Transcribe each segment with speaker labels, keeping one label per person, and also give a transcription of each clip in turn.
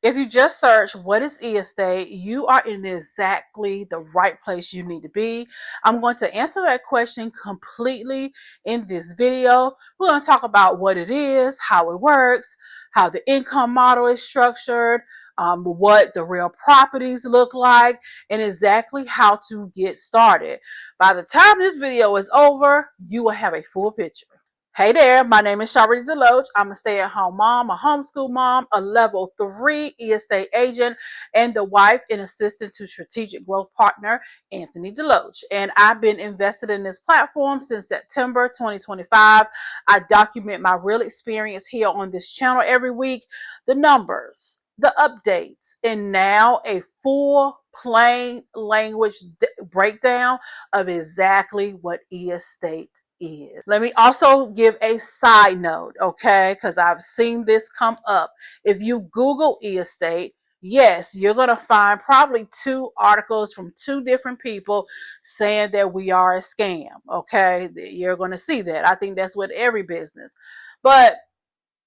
Speaker 1: If you just search what is e-estate, you are in exactly the right place you need to be. I'm going to answer that question completely in this video. We're going to talk about what it is, how it works, how the income model is structured, what the real properties look like, and exactly how to get started. By the time this video is over, you will have a full picture. Hey there, my name is Sharlrita DeLoatch. I'm a stay-at-home mom, a homeschool mom, a level 3 e-estate agent, and the wife and assistant to strategic growth partner, Anthony DeLoatch. And I've been invested in this platform since September 2025. I document my real experience here on this channel every week, the numbers, the updates, and now a full plain language breakdown of exactly what e-estate is. Let me also give a side note, okay, because I've seen this come up. If you Google e-estate, yes, you're going to find probably 2 articles from 2 different people saying that we are a scam, okay? You're going to see that. I think that's with every business. But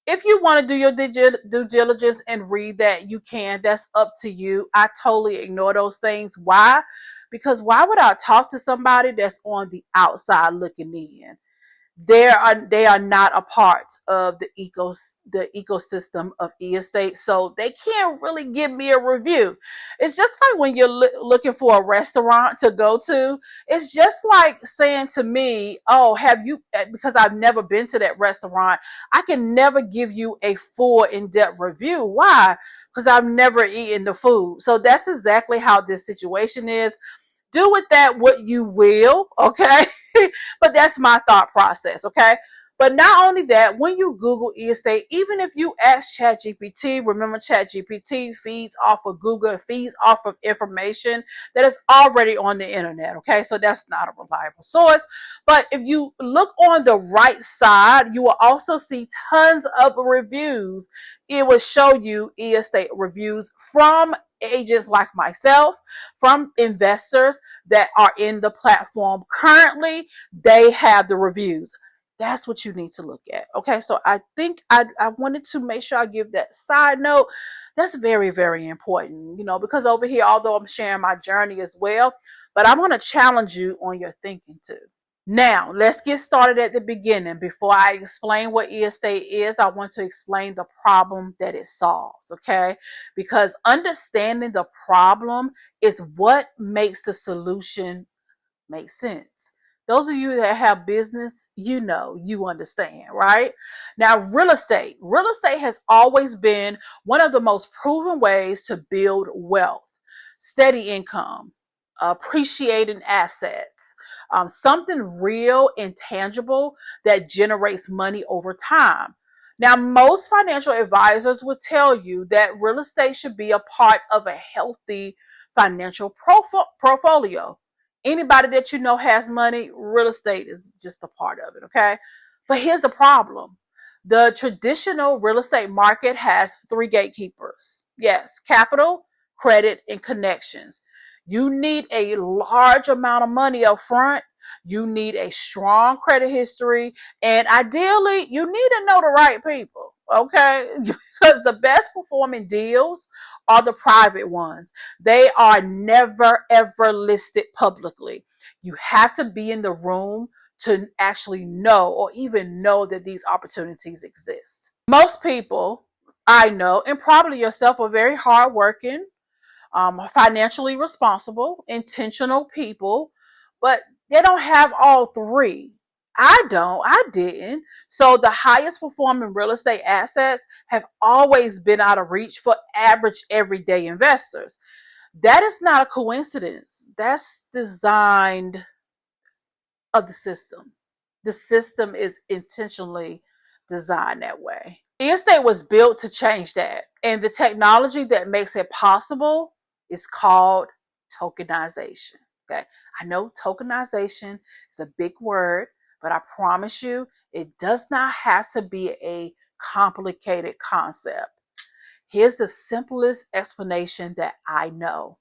Speaker 1: if you want to do your due diligence and read that, you can. That's up to you. I totally ignore those things. Why? Because why would I talk to somebody that's on the outside looking in? They are not a part of the ecosystem of e-estate, so they can't really give me a review. It's just like when you're looking for a restaurant to go to. It's just like saying to me, oh, have you, because I've never been to that restaurant, I can never give you a full in-depth review. Why? Because I've never eaten the food. So that's exactly how this situation is. Do with that what you will, okay? But that's my thought process, okay? But not only that, when you Google e-estate, even if you ask ChatGPT, remember ChatGPT feeds off of Google, it feeds off of information that is already on the internet, okay? So that's not a reliable source. But if you look on the right side, you will also see tons of reviews. It will show you e-estate reviews from agents like myself, from investors that are in the platform currently. They have the reviews. That's what you need to look at. Okay, so I think I wanted to make sure I give that side note. That's very, very important, because over here, although I'm sharing my journey as well, but I want to challenge you on your thinking too. Now, let's get started at the beginning. Before I explain what e-estate is, I want to explain the problem that it solves, okay? Because understanding the problem is what makes the solution make sense. Those of you that have business, you understand, right? Now, real estate has always been one of the most proven ways to build wealth, steady income, appreciating assets, something real and tangible that generates money over time. Now, most financial advisors will tell you that real estate should be a part of a healthy financial portfolio. Anybody that you know has money, real estate is just a part of it, okay? But here's the problem. The traditional real estate market has 3 gatekeepers. Yes, capital, credit, and connections. You need a large amount of money up front. You need a strong credit history. And ideally, you need to know the right people, okay? Because the best performing deals are the private ones. They are never, ever listed publicly. You have to be in the room to actually know or even know that these opportunities exist. Most people I know, and probably yourself, are very hardworking, financially responsible, intentional people, but they don't have all 3. I didn't. So the highest performing real estate assets have always been out of reach for average everyday investors. That is not a coincidence. That's designed of the system. The system is intentionally designed that way. E-estate was built to change that. And the technology that makes it possible is called tokenization. Okay. I know tokenization is a big word, but I promise you, it does not have to be a complicated concept. Here's the simplest explanation that I know.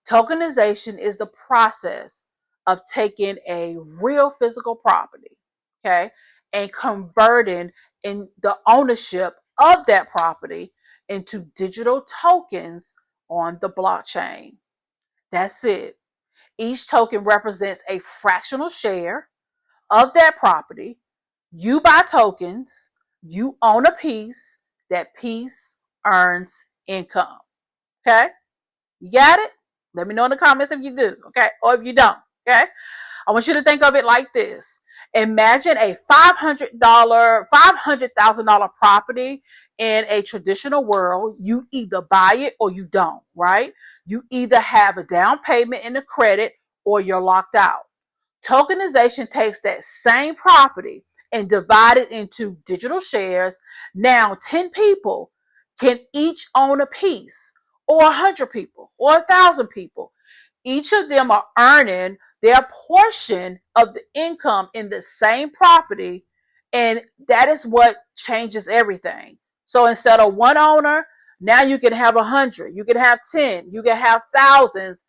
Speaker 1: Tokenization is the process of taking a real physical property, okay, and converting in the ownership of that property into digital tokens on the blockchain. That's it. Each token represents a fractional share of that property. You buy tokens, you own a piece, that piece earns income. Okay? You got it? Let me know in the comments if you do, okay? Or if you don't, okay? I want you to think of it like this. Imagine a $500,000 property in a traditional world. You either buy it or you don't, right? You either have a down payment and a credit or you're locked out. Tokenization takes that same property and divide it into digital shares. Now 10 people can each own a piece, or 100 people, or 1,000 people. Each of them are earning their portion of the income in the same property, and that is what changes everything. So instead of one owner, now you can have 100, you can have 10, you can have thousands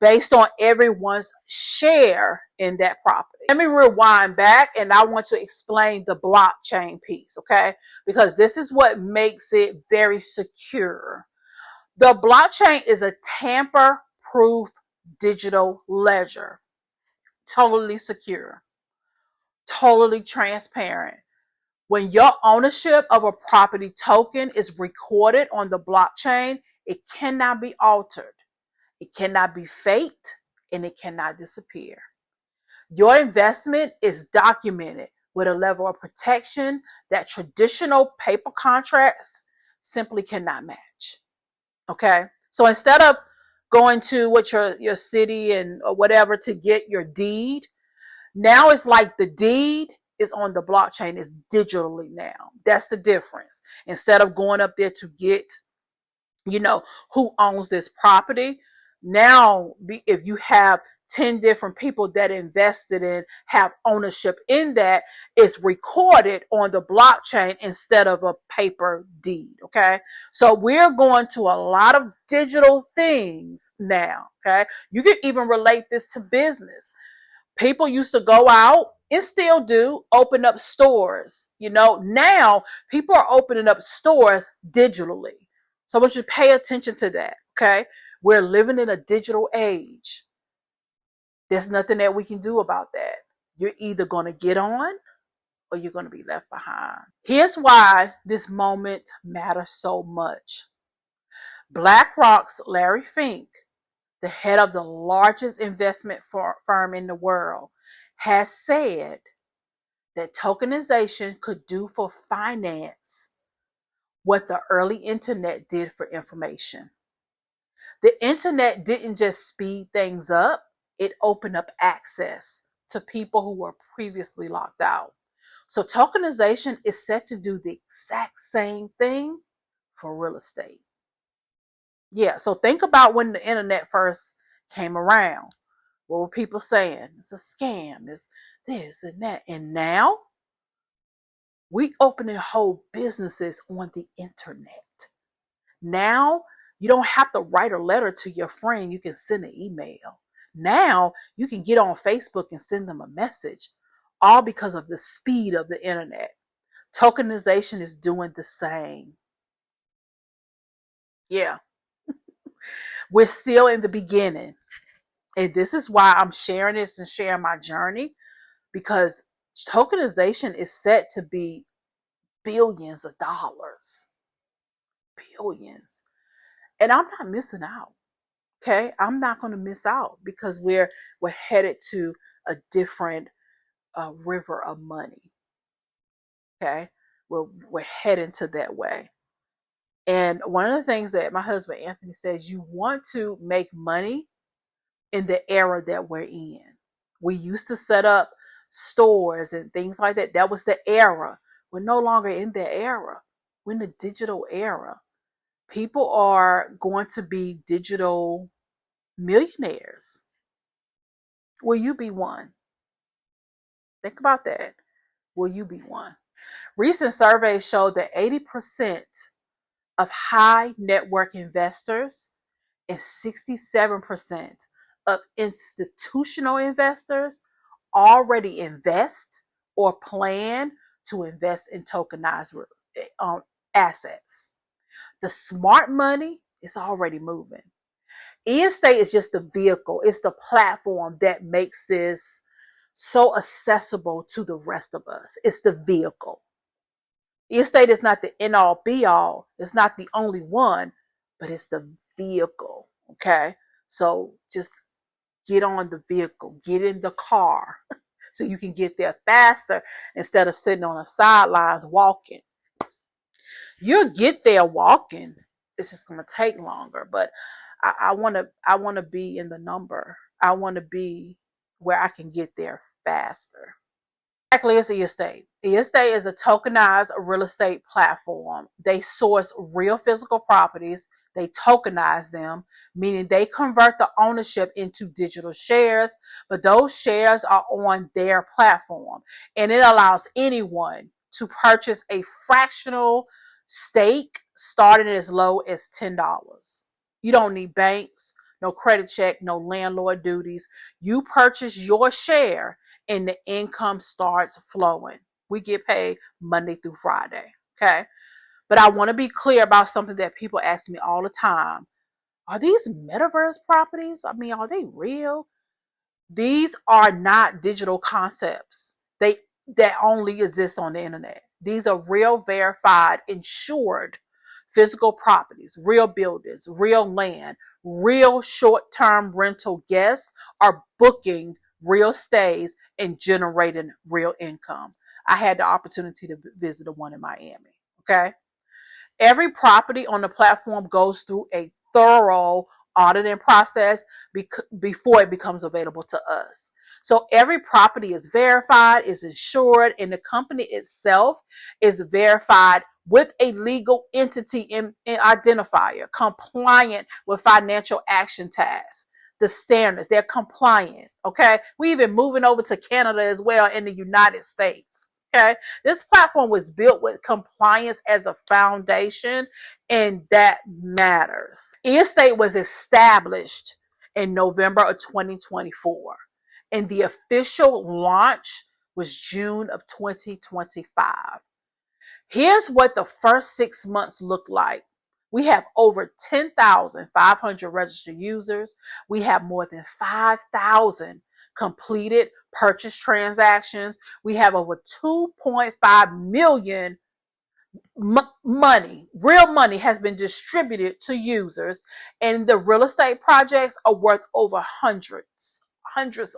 Speaker 1: based on everyone's share in that property. Let me rewind back, and I want to explain the blockchain piece, okay? Because this is what makes it very secure. The blockchain is a tamper-proof digital ledger. Totally secure, totally transparent. When your ownership of a property token is recorded on the blockchain, it cannot be altered, it cannot be faked, and it cannot disappear. Your investment is documented with a level of protection that traditional paper contracts simply cannot match. Okay? So instead of going to what your city and or whatever to get your deed, now it's like the deed is on the blockchain. It's digitally now. That's the difference. Instead of going up there to get, who owns this property, now if you have 10 different people that invested in, have ownership in that, it's recorded on the blockchain instead of a paper deed. Okay. So we're going to a lot of digital things now. Okay. You can even relate this to business. People used to go out and still do open up stores. Now people are opening up stores digitally. So I want you to pay attention to that. Okay. We're living in a digital age. There's nothing that we can do about that. You're either going to get on or you're going to be left behind. Here's why this moment matters so much. BlackRock's Larry Fink, the head of the largest investment firm in the world, has said that tokenization could do for finance what the early internet did for information. The internet didn't just speed things up, it opened up access to people who were previously locked out. So tokenization is set to do the exact same thing for real estate. Yeah, so think about when the internet first came around. What were people saying? It's a scam, it's this and that. And now we opening whole businesses on the internet. Now you don't have to write a letter to your friend. You can send an email. Now you can get on Facebook and send them a message, all because of the speed of the internet. Tokenization is doing the same. Yeah. We're still in the beginning. And this is why I'm sharing this and sharing my journey, because tokenization is set to be billions of dollars. Billions. And I'm not missing out. Okay, I'm not going to miss out because we're headed to a different river of money. Okay, we're heading to that way. And one of the things that my husband Anthony says, you want to make money in the era that we're in. We used to set up stores and things like that. That was the era. We're no longer in that era. We're in the digital era. People are going to be digital millionaires. Will you be one? Think about that. Will you be one? Recent surveys show that 80% of high net worth investors and 67% of institutional investors already invest or plan to invest in tokenized assets. The smart money is already moving. E-estate is just the vehicle. It's the platform that makes this so accessible to the rest of us. It's the vehicle. E-estate is not the end all be all. It's not the only one, but it's the vehicle. Okay. So just get on the vehicle, get in the car so you can get there faster instead of sitting on the sidelines walking. You'll get there walking. It's just gonna take longer, but I want to be in the number. I want to be where I can get there faster. Exactly, it's e-estate. E-estate is a tokenized real estate platform. They source real physical properties. They tokenize them, meaning they convert the ownership into digital shares, but those shares are on their platform. And it allows anyone to purchase a fractional stake starting as low as $10. You don't need banks, no credit check, no landlord duties. You purchase your share and the income starts flowing. We get paid Monday through Friday. Okay. But I want to be clear about something that people ask me all the time. Are these metaverse properties? I mean, are they real? These are not digital concepts. That only exist on the internet. These are real, verified, insured physical properties, real buildings, real land, real short-term rental guests are booking real stays and generating real income. I had the opportunity to visit the one in Miami. Okay. Every property on the platform goes through a thorough auditing process before it becomes available to us. So every property is verified, is insured, and the company itself is verified with a legal entity in identifier, compliant with financial action tasks. The standards, they're compliant. Okay. We even moving over to Canada as well in the United States. Okay. This platform was built with compliance as the foundation, and that matters. E-estate was established in November of 2024, and the official launch was June of 2025. Here's what the first 6 months look like. We have over 10,500 registered users. We have more than 5,000 completed purchase transactions. We have over 2.5 million money, real money has been distributed to users, and the real estate projects are worth over hundreds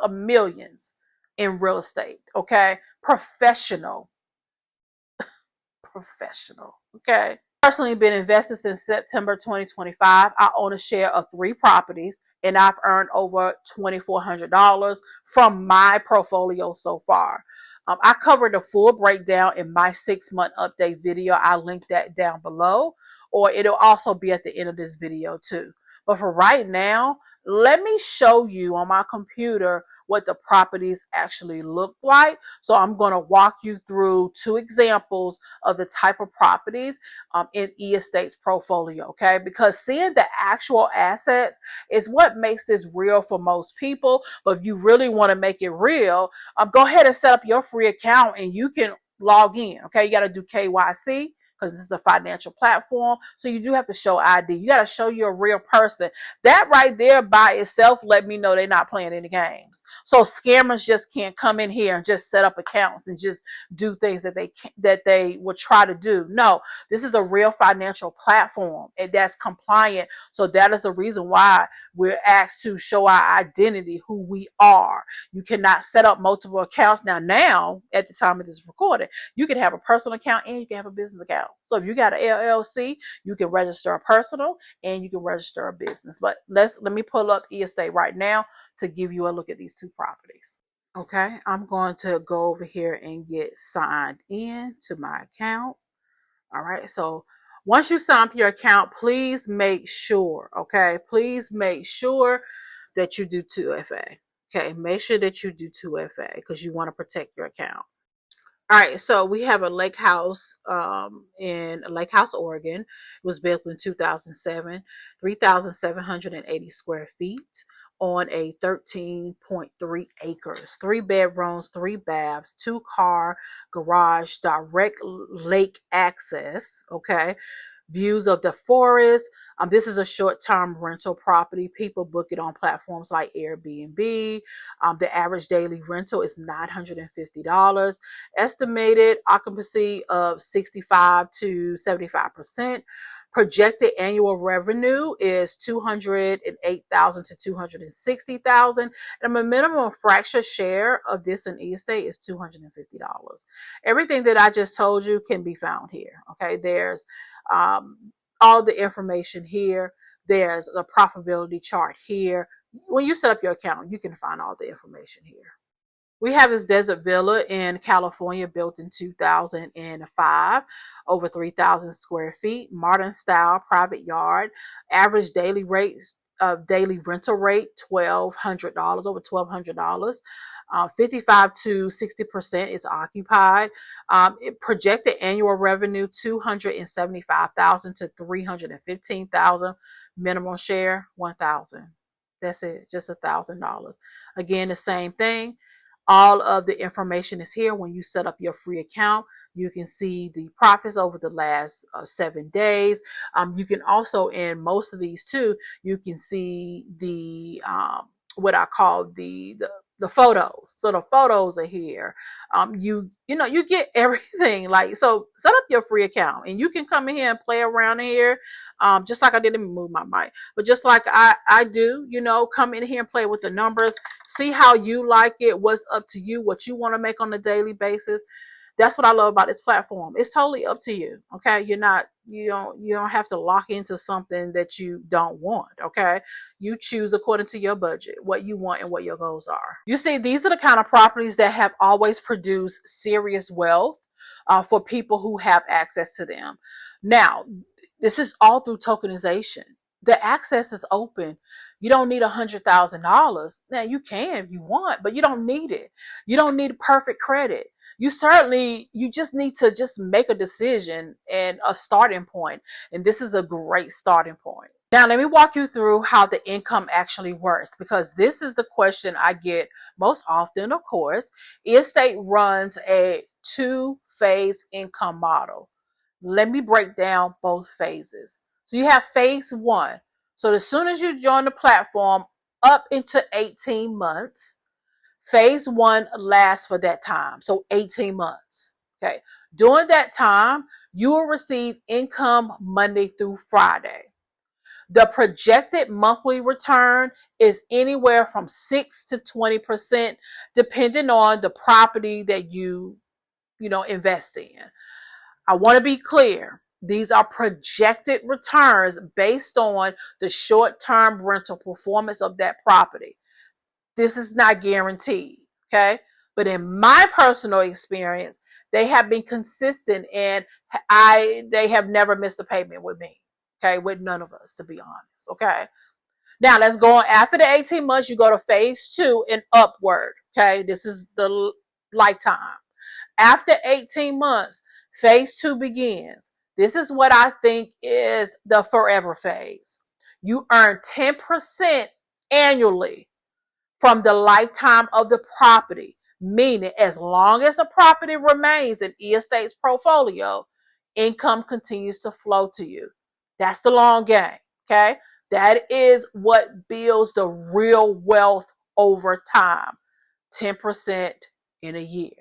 Speaker 1: of millions in real estate. Okay. Professional. Okay. Personally been invested since September 2025. I own a share of 3 properties and I've earned over $2,400 from my portfolio so far. I covered a full breakdown in my 6-month update video. I'll link that down below, or it'll also be at the end of this video too. But for right now, let me show you on my computer what the properties actually look like. So I'm going to walk you through 2 examples of the type of properties in E-Estate's portfolio, okay? Because seeing the actual assets is what makes this real for most people. But if you really want to make it real, go ahead and set up your free account and you can log in, okay? You got to do KYC, because this is a financial platform. So you do have to show ID. You got to show you're a real person. That right there by itself let me know they're not playing any games. So scammers just can't come in here and just set up accounts and just do things that they would try to do. No, this is a real financial platform and that's compliant. So that is the reason why we're asked to show our identity, who we are. You cannot set up multiple accounts. Now, at the time of this recording, you can have a personal account and you can have a business account. So if you got an LLC, you can register a personal and you can register a business. But let me pull up E-Estate right now to give you a look at these 2 properties. Okay, I'm going to go over here and get signed in to my account. All right, so once you sign up your account, please make sure, okay, please make sure that you do 2FA. Okay, make sure that you do 2FA because you want to protect your account. All right, so we have a lake house in Lake House, Oregon. It was built in 2007, 3,780 square feet on a 13.3 acres, 3 bedrooms, 3 baths, 2-car garage, direct lake access. Okay, views of the forest. This is a short-term rental property. People book it on platforms like Airbnb. The average daily rental is $950. Estimated occupancy of 65 to 75%. Projected annual revenue is $208,000 to $260,000, and a minimum fracture share of this in estate is $250. Everything that I just told you can be found here. Okay, there's all the information here. There's a profitability chart here. When you set up your account, you can find all the information here. We have this desert villa in California built in 2005, over 3,000 square feet, modern style, private yard, average daily rates daily rental rate $1,200, over $1,200. 55 to 60% is occupied. It projected annual revenue $275,000 to $315,000. Minimum share $1,000. That's it, just $1,000. Again, the same thing. All of the information is here. When you set up your free account, you can see the profits over the last 7 days. You can also, in most of these too, you can see the what I call the photos. So the photos are here. You get everything. Like, so set up your free account and you can come in here and play around here. Just like I did. Let me move my mic. But just like I do, come in here and play with the numbers. See how you like it. What's up to you. What you want to make on a daily basis. That's what I love about this platform. It's totally up to you. Okay. You don't have to lock into something that you don't want. Okay. You choose according to your budget, what you want and what your goals are. You see, these are the kind of properties that have always produced serious wealth for people who have access to them. Now, this is all through tokenization. The access is open. You don't need $100,000. Now, you can if you want, but you don't need it. You don't need perfect credit. You just need to just make a decision and a starting point. And this is a great starting point. Now, let me walk you through how the income actually works, because this is the question I get most often, of course. Estate runs a 2-phase income model. Let me break down both phases. So you have phase 1. So as soon as you join the platform, up into 18 months, phase 1 lasts for that time. So 18 months. Okay. During that time, you will receive income Monday through Friday. The projected monthly return is anywhere from 6 to 20%, depending on the property that you invest in. I want to be clear. These are projected returns based on the short-term rental performance of that property. This is not guaranteed, okay? But in my personal experience, they have been consistent, and they have never missed a payment with me, okay? With none of us, to be honest, okay? Now, let's go on. After the 18 months, you go to phase 2 and upward, okay? This is the lifetime. After 18 months, phase 2 begins. This is what I think is the forever phase. You earn 10% annually from the lifetime of the property, meaning as long as the property remains in estate's portfolio, income continues to flow to you. That's the long game, okay? That is what builds the real wealth over time, 10% in a year.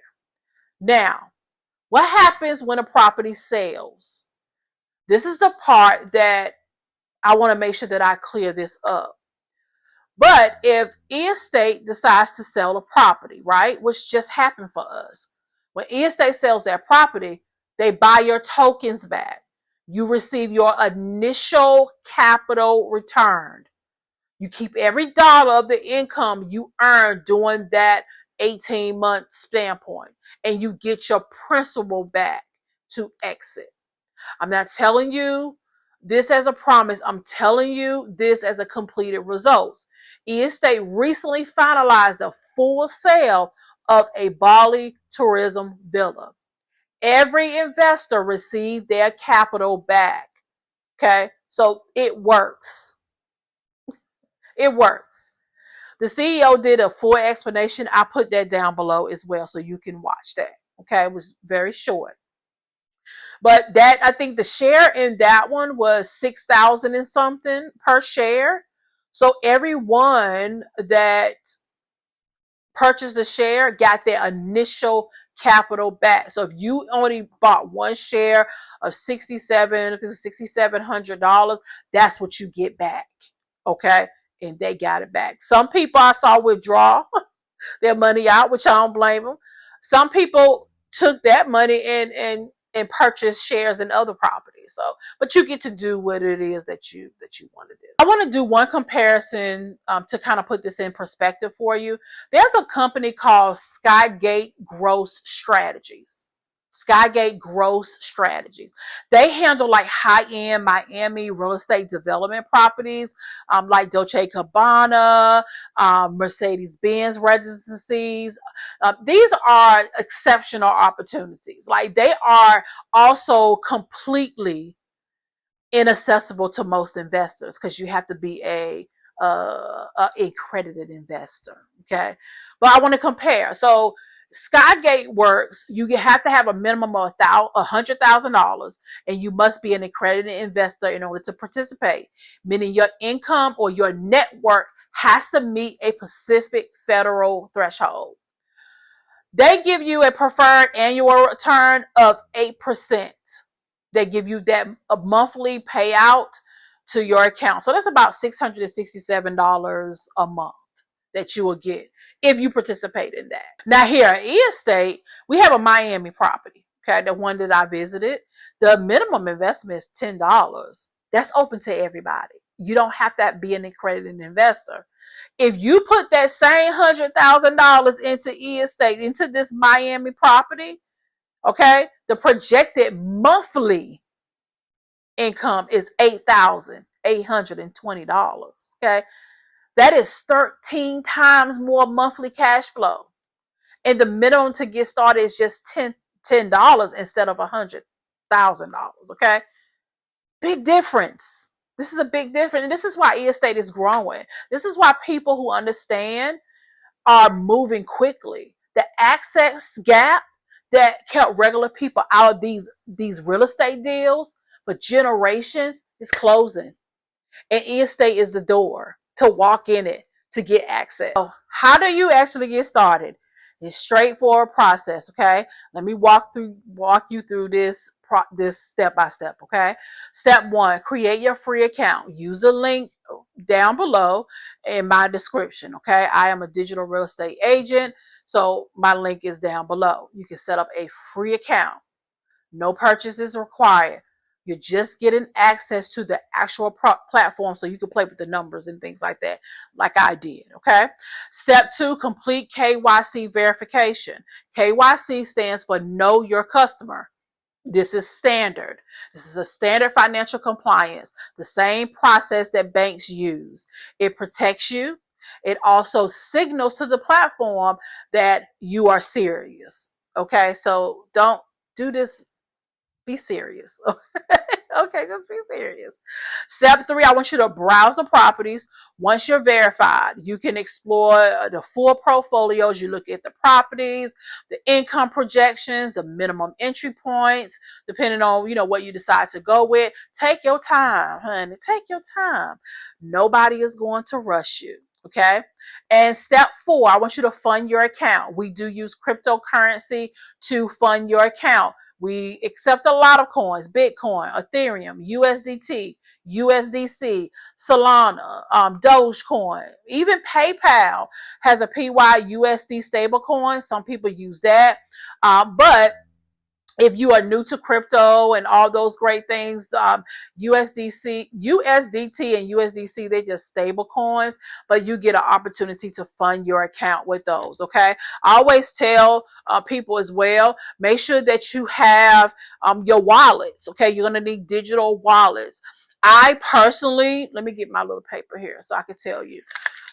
Speaker 1: Now, what happens when a property sells? This is the part that I want to make sure that I clear this up. But if estate decides to sell a property, right, which just happened for us, when estate sells their property, they buy your tokens back. You receive your initial capital returned. You keep every dollar of the income you earn during that 18-month standpoint, and you get your principal back to exit. I'm not telling you this as a promise. I'm telling you this as a completed results. Estate recently finalized a full sale of a Bali tourism villa. Every investor received their capital back. Okay, so it works. It works. The CEO did a full explanation. I put that down below as well so you can watch that. Okay, it was very short. But that, I think the share in that one was 6,000 and something per share. So everyone that purchased the share got their initial capital back. So if you only bought one share of $6,700, that's what you get back. Okay. And they got it back. Some people I saw withdraw their money out, which I don't blame them. Some people took that money and purchased shares in other properties. So, but you get to do what it is that you want to do. I want to do one comparison to kind of put this in perspective for you. There's a company called Skygate Growth Strategies. Skygate Growth Strategies. They handle like high-end Miami real estate development properties, like Dolce Gabbana, Mercedes-Benz residencies. These are exceptional opportunities. Like they are also completely inaccessible to most investors because you have to be a accredited investor. Okay, but I want to compare. So Skygate works. You have to have a minimum of $100,000, and you must be an accredited investor in order to participate. Meaning your income or your network has to meet a specific federal threshold. They give you a preferred annual return of 8%. They give you that a monthly payout to your account. So that's about $667 a month that you will get if you participate in that. Now here at E-Estate, we have a Miami property, okay, the one that I visited. The minimum investment is $10. That's open to everybody. You don't have to be an accredited investor. If you put that same $100,000 into E-Estate, into this Miami property, okay, the projected monthly income is $8,820. Okay, that is 13 times more monthly cash flow, and the minimum to get started is just $10 instead of $100,000. Okay, big difference. This is a big difference, and this is why E-Estate is growing. This is why people who understand are moving quickly. The access gap that kept regular people out of these real estate deals for generations is closing. And E-Estate is the door to walk in it to get access. So how do you actually get started? It's a straightforward process, okay? Let me walk you through this step by step, okay? Step 1, create your free account. Use the link down below in my description, okay? I am a digital real estate agent, so my link is down below. You can set up a free account. No purchases required. You're just getting access to the actual platform so you can play with the numbers and things like that, like I did, okay? Step 2, complete KYC verification. KYC stands for Know Your Customer. This is standard. This is a standard financial compliance, the same process that banks use. It protects you. It also signals to the platform that you are serious, okay? So don't do this. Be serious. Okay, just be serious. Step 3, I want you to browse the properties. Once you're verified, you can explore the full portfolios. You look at the properties, the income projections, the minimum entry points, depending on, what you decide to go with. Take your time, honey. Take your time. Nobody is going to rush you. Okay. And step 4, I want you to fund your account. We do use cryptocurrency to fund your account. We accept a lot of coins: Bitcoin, Ethereum, USDT, USDC, Solana, Dogecoin. Even PayPal has a PYUSD stablecoin. Some people use that. But if you are new to crypto and all those great things, USDT and USDC, they're just stable coins, but you get an opportunity to fund your account with those, okay? I always tell people as well, make sure that you have your wallets, okay? You're going to need digital wallets. I personally, let me get my little paper here so I can tell you.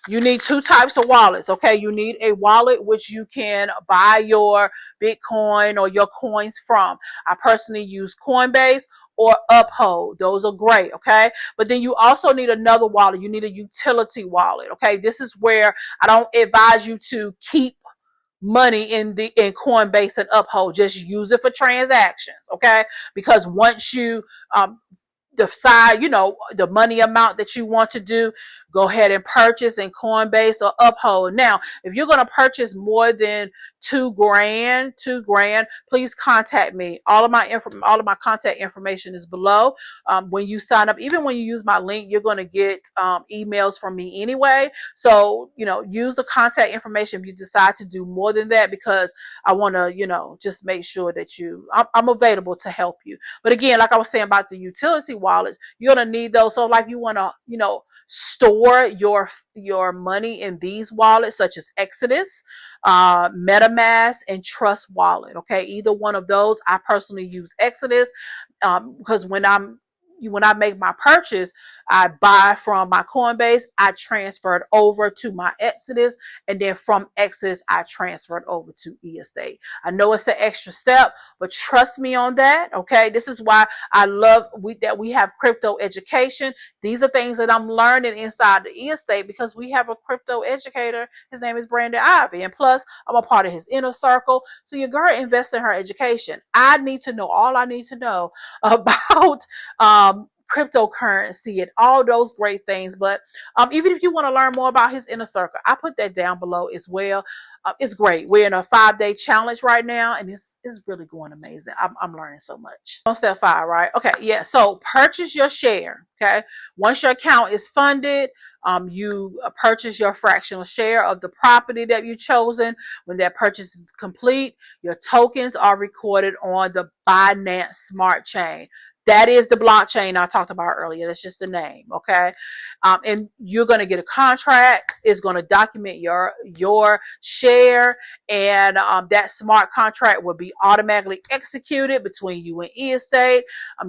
Speaker 1: You need 2 types of wallets, okay? You need a wallet which you can buy your Bitcoin or your coins from. I personally use Coinbase or Uphold. Those are great, okay? But then you also need another wallet. You need a utility wallet, okay? This is where I don't advise you to keep money in Coinbase and Uphold. Just use it for transactions, okay? Because once you decide, the money amount that you want to do, go ahead and purchase in Coinbase or Uphold. Now, if you're going to purchase more than $2,000, please contact me. All of my contact information is below. When you sign up, even when you use my link, you're going to get emails from me anyway. So, use the contact information if you decide to do more than that, because I want to, just make sure that I'm available to help you. But again, like I was saying about the utility wallets, you're going to need those. So like you want to, store your money in these wallets, such as Exodus, MetaMask, and Trust Wallet. Okay. Either one of those. I personally use Exodus, because when I make my purchase, I buy from my Coinbase, I transfer it over to my Exodus, and then from Exodus, I transfer it over to eEstate. I know it's an extra step, but trust me on that, okay? This is why I love that we have crypto education. These are things that I'm learning inside the eEstate because we have a crypto educator. His name is Brandon Ivy, and plus, I'm a part of his inner circle. So your girl invest in her education. I need to know all I need to know about cryptocurrency and all those great things. But even if you want to learn more about his inner circle, I put that down below as well. It's great. We're in a 5-day challenge right now, and it's really going amazing. I'm learning so much. On step 5, right? Okay, yeah. So purchase your share. Okay, once your account is funded, you purchase your fractional share of the property that you've chosen. When that purchase is complete, your tokens are recorded on the Binance Smart Chain. That is the blockchain I talked about earlier. That's just the name, okay? And you're going to get a contract. It's going to document your share, and that smart contract will be automatically executed between you and eEstate.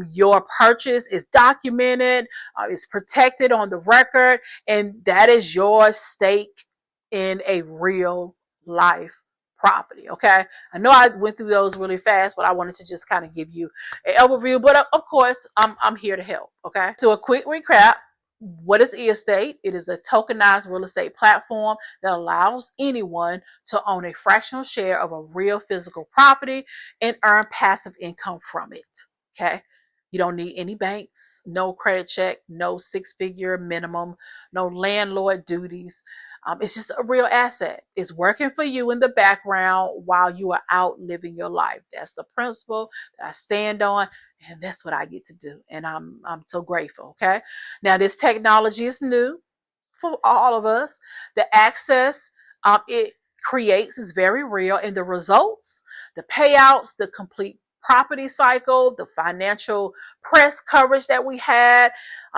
Speaker 1: Your purchase is documented. It's protected on the record, and that is your stake in a real life property. Okay, I know I went through those really fast, but I wanted to just kind of give you an overview. But of course, I'm here to help. Okay, so a quick recap. What is eEstate? It is a tokenized real estate platform that allows anyone to own a fractional share of a real physical property and earn passive income from it. Okay, you don't need any banks, no credit check, no 6-figure minimum, no landlord duties. It's just a real asset. It's working for you in the background while you are out living your life. That's the principle that I stand on, and that's what I get to do. And I'm so grateful. Okay. Now this technology is new for all of us. The access it creates is very real, and the results, the payouts, the complete property cycle, the financial press coverage that we had,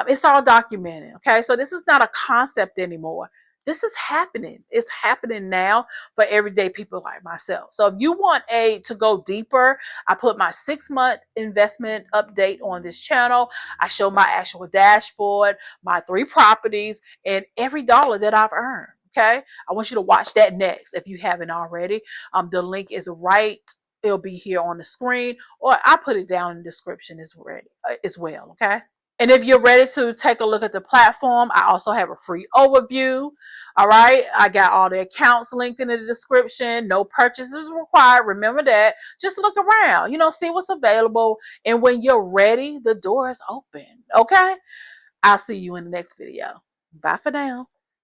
Speaker 1: it's all documented. Okay. So this is not a concept anymore. This is happening. It's happening now for everyday people like myself. So if you want to go deeper, I put my 6-month investment update on this channel. I show my actual dashboard, my 3 properties, and every dollar that I've earned. Okay. I want you to watch that next if you haven't already. The link is right. It'll be here on the screen, or I put it down in the description as well. Okay. And if you're ready to take a look at the platform, I also have a free overview. All right. I got all the accounts linked in the description. No purchases required. Remember that. Just look around, see what's available. And when you're ready, the door is open. Okay. I'll see you in the next video. Bye for now.